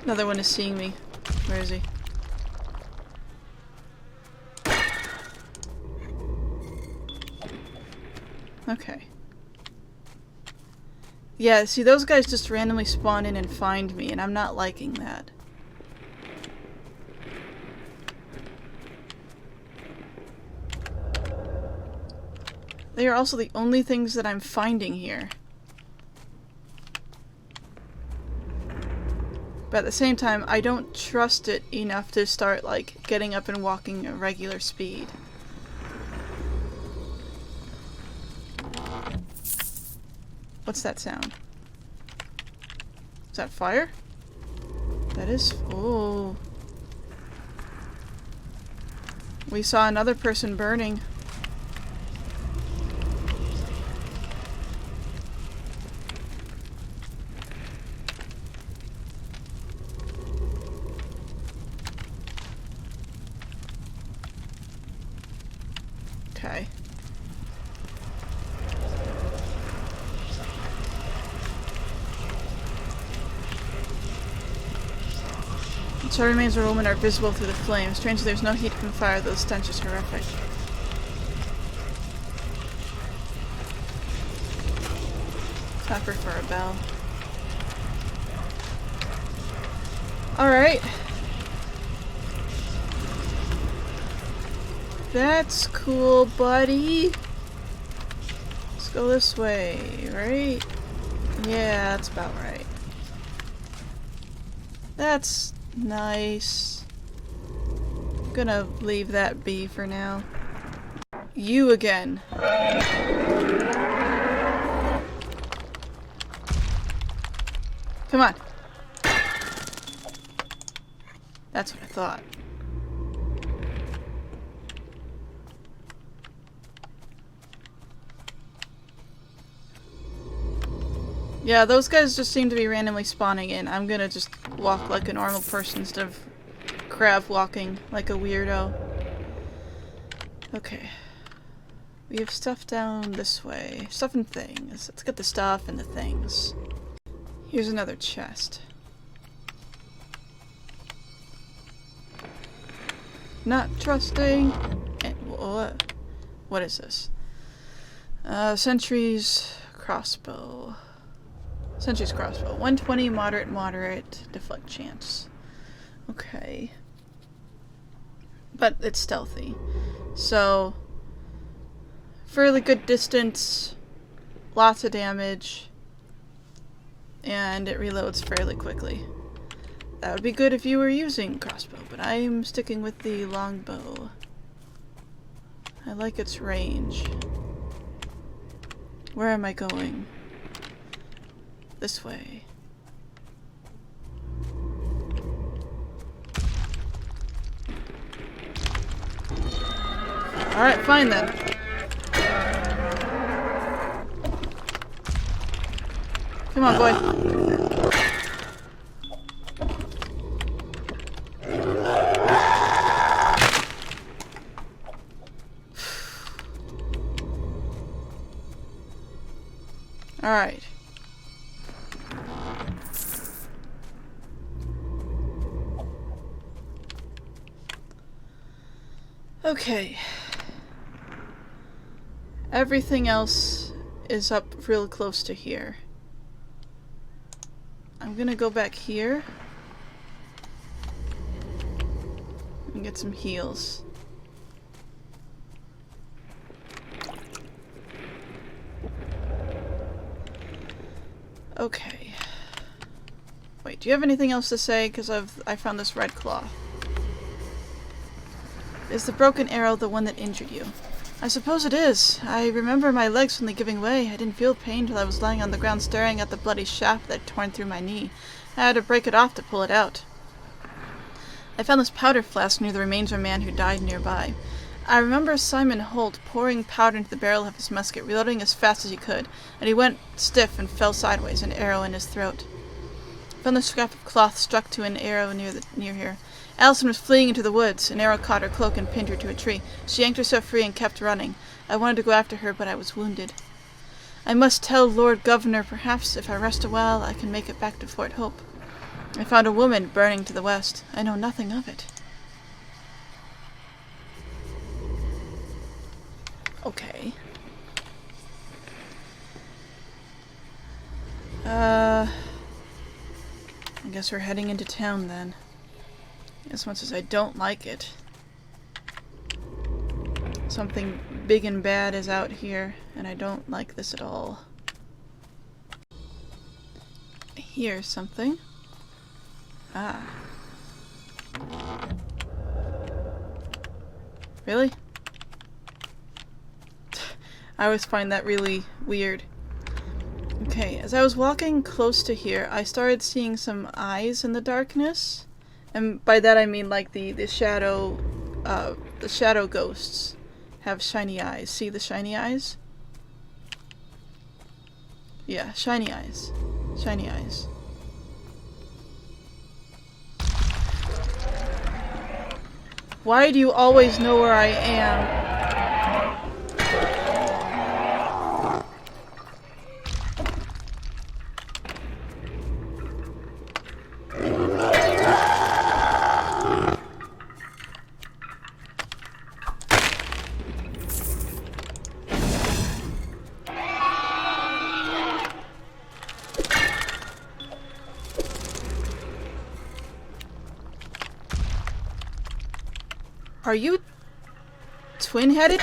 Another one is seeing me. Where is he? Okay. Yeah, see, those guys just randomly spawn in and find me, and I'm not liking that. They are also the only things that I'm finding here. But at the same time, I don't trust it enough to start, like, getting up and walking at regular speed. What's that sound? Is that fire? That is... oh. We saw another person burning. Okay. So remains of a woman are visible through the flames. Strangely, there's no heat from fire, though the stench is horrific. I prefer a bell. Alright. That's cool, buddy. Let's go this way, right? Yeah, that's about right. That's nice. I'm gonna leave that be for now. You again. Come on. That's what I thought. Yeah, those guys just seem to be randomly spawning in. I'm gonna just walk like a normal person instead of crab walking like a weirdo. Okay. We have stuff down this way. Stuff and things. Let's get the stuff and the things. Here's another chest. Not trusting. What is this? Sentry's crossbow. Sentry's crossbow. 120 moderate deflect chance. Okay. But it's stealthy. So fairly good distance, lots of damage, and it reloads fairly quickly. That would be good if you were using crossbow, but I'm sticking with the longbow. I like its range. Where am I going? This way. Alright, fine then. Come on, boy. Alright. Okay. Everything else is up real close to here. I'm gonna go back here and get some heals. Okay. Wait, do you have anything else to say? Because I found this red cloth. Is the broken arrow the one that injured you? I suppose it is. I remember my legs suddenly giving way. I didn't feel pain till I was lying on the ground staring at the bloody shaft that had torn through my knee. I had to break it off to pull it out. I found this powder flask near the remains of a man who died nearby. I remember Simon Holt pouring powder into the barrel of his musket, reloading as fast as he could, and he went stiff and fell sideways, an arrow in his throat. I found the scrap of cloth stuck to an arrow near here. Allison was fleeing into the woods. An arrow caught her cloak and pinned her to a tree. She yanked herself free and kept running. I wanted to go after her, but I was wounded. I must tell Lord Governor. Perhaps if I rest a while, I can make it back to Fort Hope. I found a woman burning to the west. I know nothing of it. Okay. I guess we're heading into town then. This one says I don't like it. Something big and bad is out here, and I don't like this at all. I hear something. Ah. Really? I always find that really weird. Okay, as I was walking close to here, I started seeing some eyes in the darkness. And by that I mean like the shadow ghosts have shiny eyes. See the shiny eyes? Yeah, shiny eyes. Shiny eyes. Why do you always know where I am? Are you twin-headed?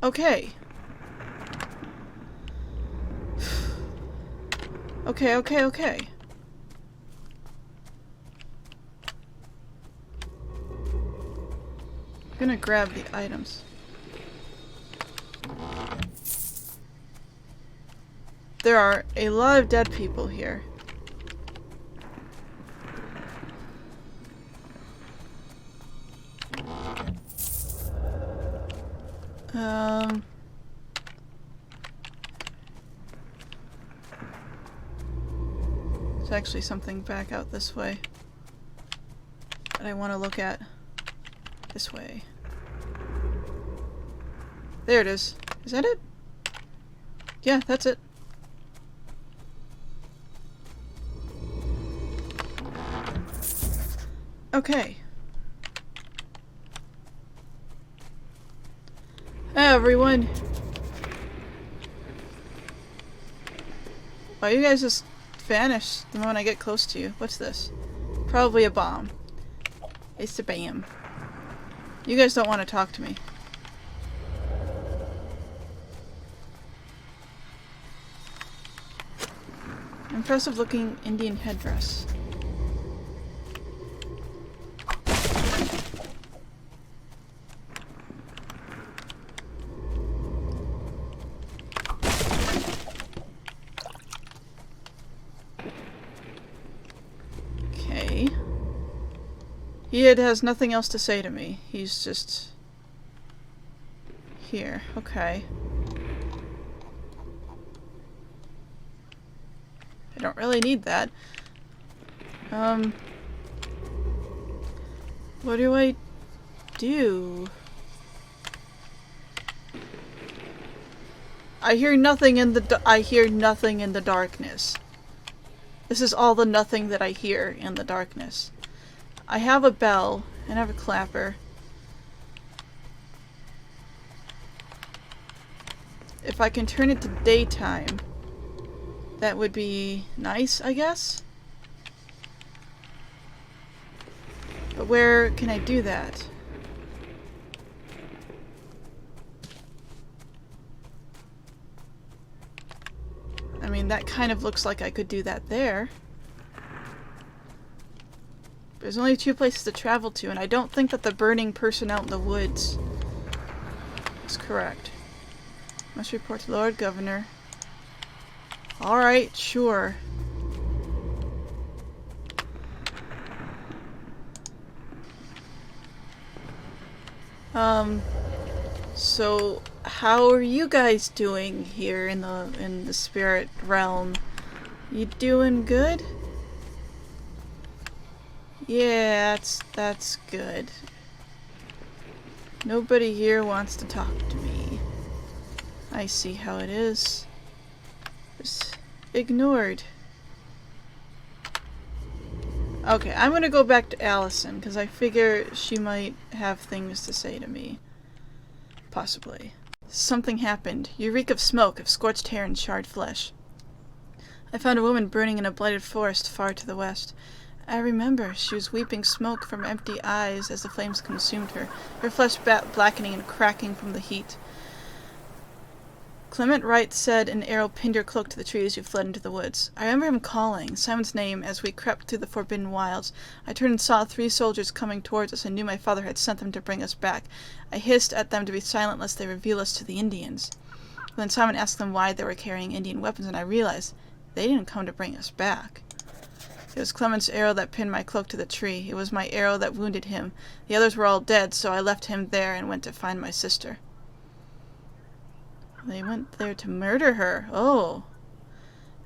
Okay. Okay. I'm gonna grab the items. There are a lot of dead people here. There's actually something back out this way that I want to look at. This way. There it is. Is that it? Yeah, that's it. Okay. Hey everyone! Why you guys just vanish the moment I get close to you? What's this? Probably a bomb. It's a bam. You guys don't want to talk to me. Impressive looking Indian headdress. Okay. He has nothing else to say to me. He's just here. Okay. I don't really need that. What do I do? I hear nothing in the darkness. This is all the nothing that I hear in the darkness. I have a bell and I have a clapper. If I can turn it to daytime, that would be nice, I guess. But where can I do that? I mean, that kind of looks like I could do that there. There's only 2 places to travel to, and I don't think that the burning person out in the woods is correct. Must report to Lord Governor. Alright, sure. Um, so how are you guys doing here in the spirit realm? You doing good? Yeah, that's good. Nobody here wants to talk to me. I see how it is. Just ignored. Okay, I'm gonna go back to Allison, because I figure she might have things to say to me. Possibly. Something happened. You reek of smoke, of scorched hair and charred flesh. I found a woman burning in a blighted forest far to the west. I remember she was weeping smoke from empty eyes as the flames consumed her, her flesh blackening and cracking from the heat. Clement Wright said an arrow pinned your cloak to the tree as you fled into the woods. I remember him calling, Simon's name, as we crept through the forbidden wilds. I turned and saw 3 soldiers coming towards us and knew my father had sent them to bring us back. I hissed at them to be silent lest they reveal us to the Indians. Then Simon asked them why they were carrying Indian weapons, and I realized they didn't come to bring us back. It was Clement's arrow that pinned my cloak to the tree. It was my arrow that wounded him. The others were all dead, so I left him there and went to find my sister. They went there to murder her. Oh.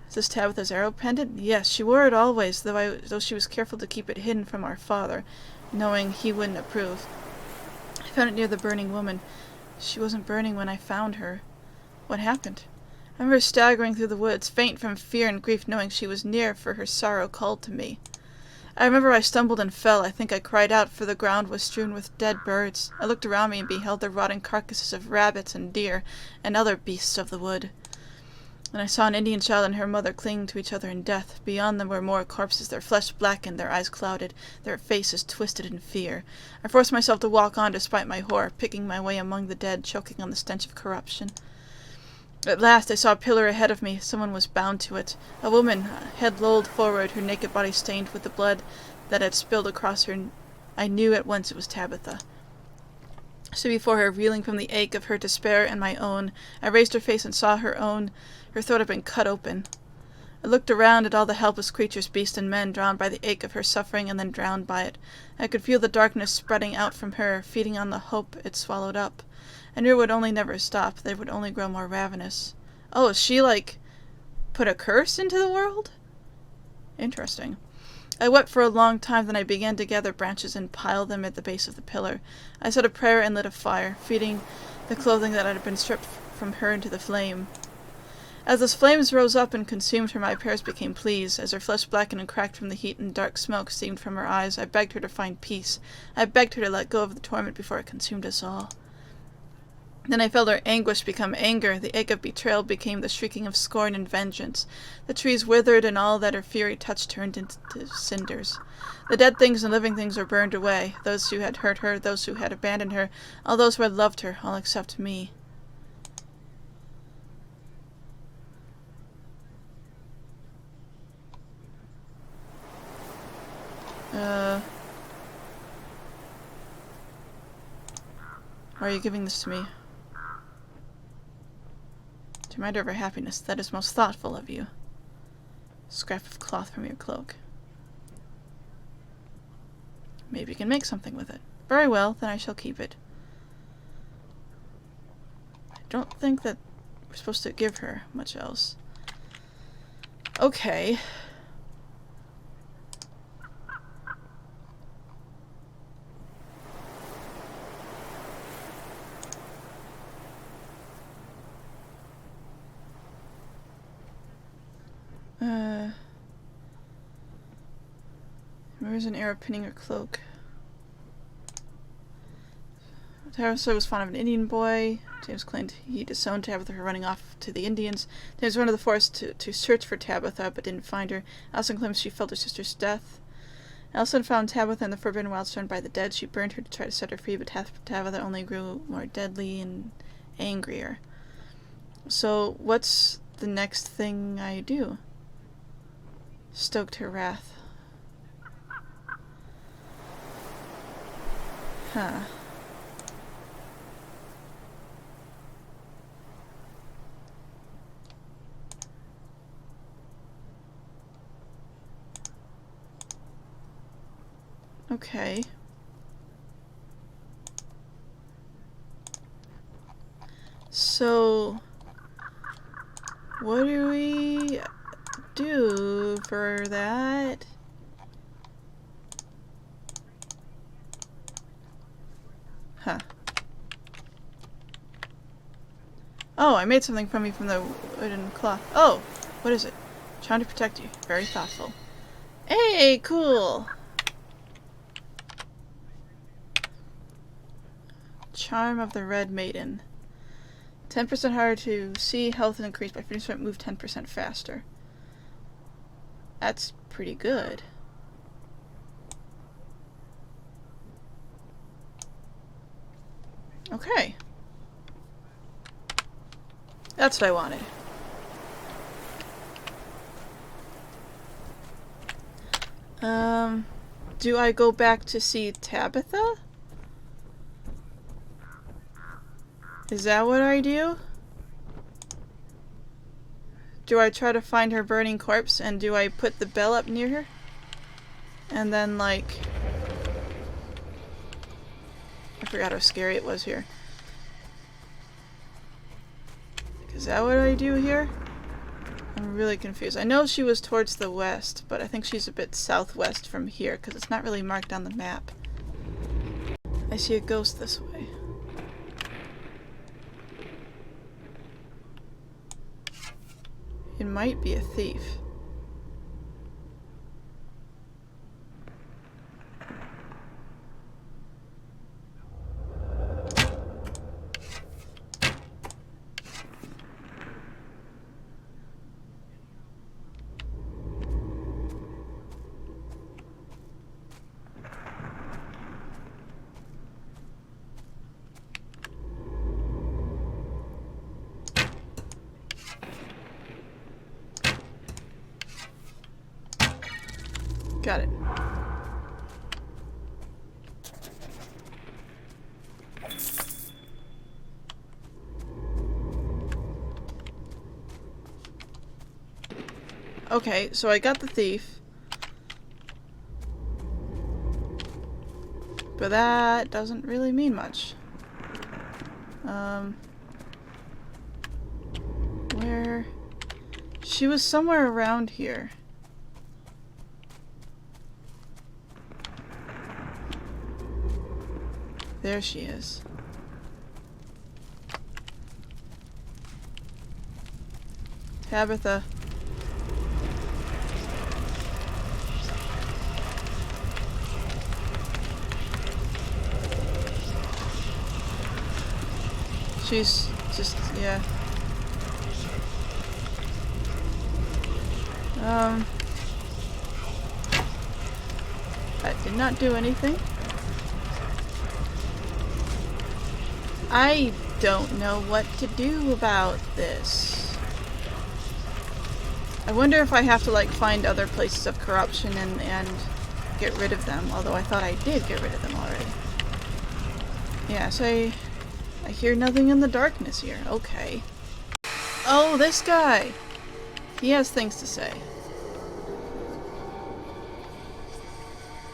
Is this Tabitha's arrow pendant? Yes, she wore it always, though she was careful to keep it hidden from our father, knowing he wouldn't approve. I found it near the burning woman. She wasn't burning when I found her. What happened? I remember staggering through the woods, faint from fear and grief, knowing she was near, for her sorrow called to me. I remember I stumbled and fell. I think I cried out, for the ground was strewn with dead birds. I looked around me and beheld the rotting carcasses of rabbits and deer and other beasts of the wood. And I saw an Indian child and her mother clinging to each other in death. Beyond them were more corpses, their flesh blackened, their eyes clouded, their faces twisted in fear. I forced myself to walk on despite my horror, picking my way among the dead, choking on the stench of corruption. At last I saw a pillar ahead of me. Someone was bound to it. A woman, head lolled forward, her naked body stained with the blood that had spilled across her. I knew at once it was Tabitha. I stood before her, reeling from the ache of her despair and my own. I raised her face and saw her throat had been cut open. I looked around at all the helpless creatures, beasts and men, drowned by the ache of her suffering and then drowned by it. I could feel the darkness spreading out from her, feeding on the hope it swallowed up. I knew it would only never stop. They would only grow more ravenous. Oh, she, put a curse into the world? Interesting. I wept for a long time, then I began to gather branches and pile them at the base of the pillar. I said a prayer and lit a fire, feeding the clothing that had been stripped from her into the flame. As the flames rose up and consumed her, my prayers became pleas. As her flesh blackened and cracked from the heat and dark smoke steamed from her eyes, I begged her to find peace. I begged her to let go of the torment before it consumed us all. Then I felt her anguish become anger. The ache of betrayal became the shrieking of scorn and vengeance. The trees withered, and all that her fury touched turned into cinders. The dead things and living things were burned away. Those who had hurt her, those who had abandoned her, all those who had loved her, all except me. Why are you giving this to me? To remind her of her happiness. That is most thoughtful of you. Scrap of cloth from your cloak. Maybe you can make something with it. Very well, then I shall keep it. I don't think that we're supposed to give her much else. Okay. Where's an arrow pinning her cloak? Tabitha was fond of an Indian boy. James claimed he disowned Tabitha for running off to the Indians. James went to the forest to search for Tabitha, but didn't find her. Allison claims she felt her sister's death. Allison found Tabitha in the forbidden wilds surrounded by the dead. She burned her to try to set her free, but Tabitha only grew more deadly and angrier. So, what's the next thing I do? Stoked her wrath. Huh. Okay. So, what do we do for that? Huh. Oh, I made something from you from the wooden cloth. Oh, what is it? Trying to protect you. Very thoughtful. Hey, cool! Charm of the Red Maiden. 10% harder to see, health increased by 50%, move 10% faster. That's pretty good. Okay. That's what I wanted. Do I go back to see Tabitha? Is that what I do? Do I try to find her burning corpse and do I put the bell up near her? And then, like... I forgot how scary it was here. Is that what I do here? I'm really confused. I know she was towards the west, but I think she's a bit southwest from here because it's not really marked on the map. I see a ghost this way. It might be a thief. Got it. Okay, so I got the thief. But that doesn't really mean much. Where? She was somewhere around here. There she is. Tabitha. She's just, yeah. That did not do anything. I don't know what to do about this. I wonder if I have to, like, find other places of corruption and get rid of them, although I thought I did get rid of them already. Yes, I hear nothing in the darkness here. Okay. Oh, this guy! He has things to say.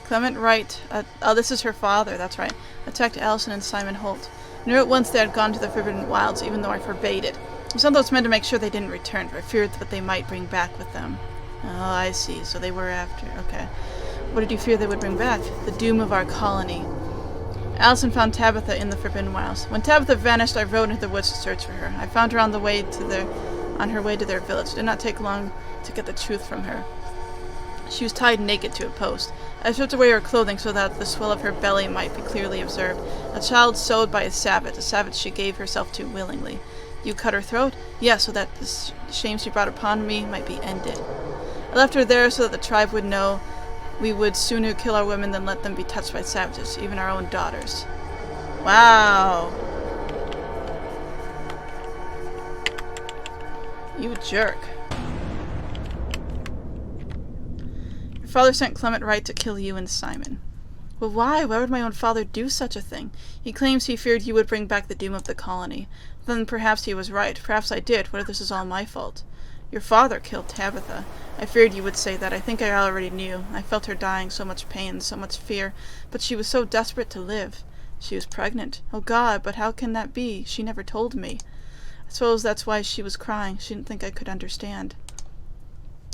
Clement Wright, oh, this is her father, that's right, attacked Allison and Simon Holt. I knew at once they had gone to the Forbidden Wilds, even though I forbade it. I sent those men to make sure they didn't return, for I feared what they might bring back with them. Oh, I see, so they were after, okay. What did you fear they would bring back? The doom of our colony. Allison found Tabitha in the Forbidden Wilds. When Tabitha vanished, I rode into the woods to search for her. I found her on her way to their village. It did not take long to get the truth from her. She was tied naked to a post. I stripped away her clothing so that the swell of her belly might be clearly observed. A child sewed by a savage she gave herself to willingly. You cut her throat? Yes, so that the shame she brought upon me might be ended. I left her there so that the tribe would know we would sooner kill our women than let them be touched by savages, even our own daughters. Wow. You jerk. Your father sent Clement Wright to kill you and Simon. Well, why? Why would my own father do such a thing? He claims he feared you would bring back the doom of the colony. Then perhaps he was right. Perhaps I did. What if this is all my fault? Your father killed Tabitha. I feared you would say that. I think I already knew. I felt her dying, so much pain, so much fear. But she was so desperate to live. She was pregnant. Oh God, but how can that be? She never told me. suppose that's why she was crying. She didn't think I could understand.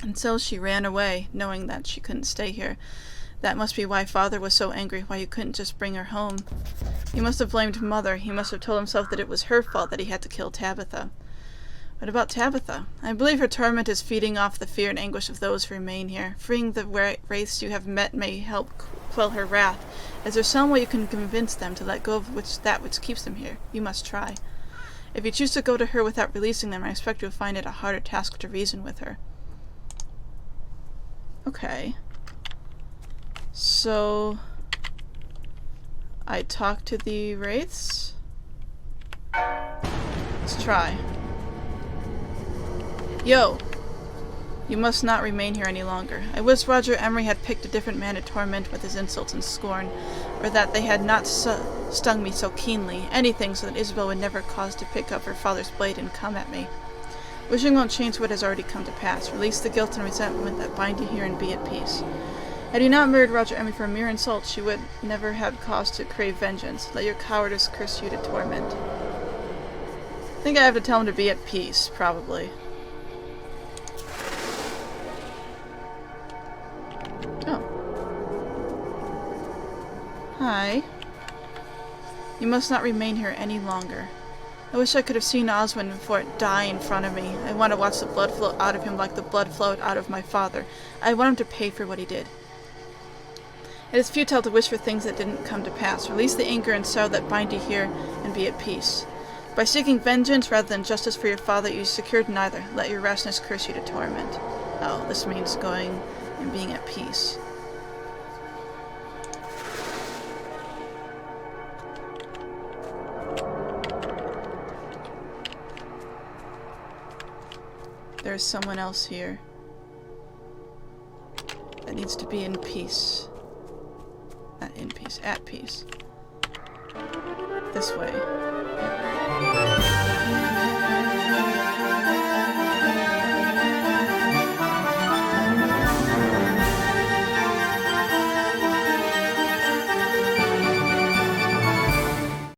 And so she ran away, knowing that she couldn't stay here. That must be why Father was so angry, why you couldn't just bring her home. He must have blamed Mother. He must have told himself that it was her fault that he had to kill Tabitha. What about Tabitha? I believe her torment is feeding off the fear and anguish of those who remain here. Freeing the wraiths you have met may help quell her wrath. Is there some way you can convince them to let go of that which keeps them here? You must try. If you choose to go to her without releasing them, I expect you'll find it a harder task to reason with her. Okay. So I talk to the wraiths? Let's try. Yo! You must not remain here any longer. I wish Roger Emery had picked a different man to torment with his insults and scorn, or that they had not stung me so keenly. Anything so that Isabel would never cause to pick up her father's blade and come at me. Wishing won't change what has already come to pass. Release the guilt and resentment that bind you here and be at peace. Had you not murdered Roger Emery for a mere insult, she would never have cause to crave vengeance. Let your cowardice curse you to torment. I think I have to tell him to be at peace, probably. Oh. Hi. You must not remain here any longer. I wish I could have seen Oswin before it die in front of me. I want to watch the blood flow out of him like the blood flowed out of my father. I want him to pay for what he did. It is futile to wish for things that didn't come to pass. Release the anger and sorrow that bind you here and be at peace. By seeking vengeance rather than justice for your father, you secured neither. Let your rashness curse you to torment. Oh, this means going and being at peace. There's someone else here that needs to be in peace. Not in peace, at peace. This way.